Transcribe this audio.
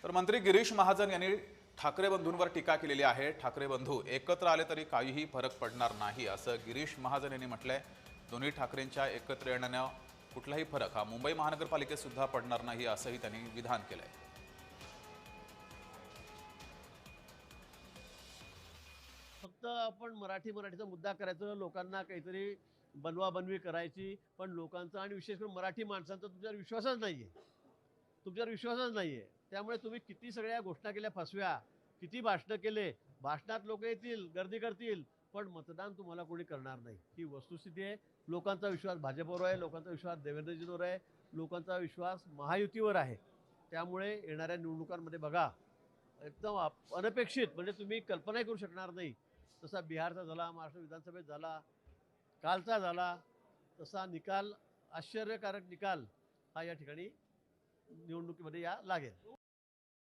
तर मंत्री गिरीश महाजन यांनी ठाकरे बंधूंवर टीका केलेली आहे। ठाकरे बंधू एकत्र आले तरी काहीही फरक पडणार नाही असं गिरीश महाजन यांनी म्हटलंय। दोन्ही ठाकरेंच्या एकत्र येण्यानं कुठलाही फरक हा मुंबई महानगरपालिकेत सुद्धा पडणार नाही असंही त्यांनी विधान केलंय। फक्त आपण मराठीचा मुद्दा करायचा, लोकांना काहीतरी बनवाबनवी करायची, पण लोकांचा आणि विशेष करून मराठी माणसांचा तुमच्यावर विश्वासच नाहीये। त्यामुळे तुम्ही किती सगळ्या घोषणा केल्या फसव्या, किती भाषणं केले, भाषणात लोक येतील, गर्दी करतील, पण मतदान तुम्हाला कोणी करणार नाही। ही वस्तुस्थिती आहे। लोकांचा विश्वास भाजपवर आहे, लोकांचा विश्वास देवेंद्रजींवर आहे, लोकांचा विश्वास महायुतीवर आहे। त्यामुळे येणाऱ्या निवडणुकांमध्ये बघा, एकदम अनपेक्षित, म्हणजे तुम्ही कल्पनाही करू शकणार नाही, तसा बिहारचा झाला, महाराष्ट्र विधानसभेत झाला, कालचा झाला, तसा निकाल, आश्चर्यकारक निकाल हा या ठिकाणी निवडणुकीमध्ये लागेल।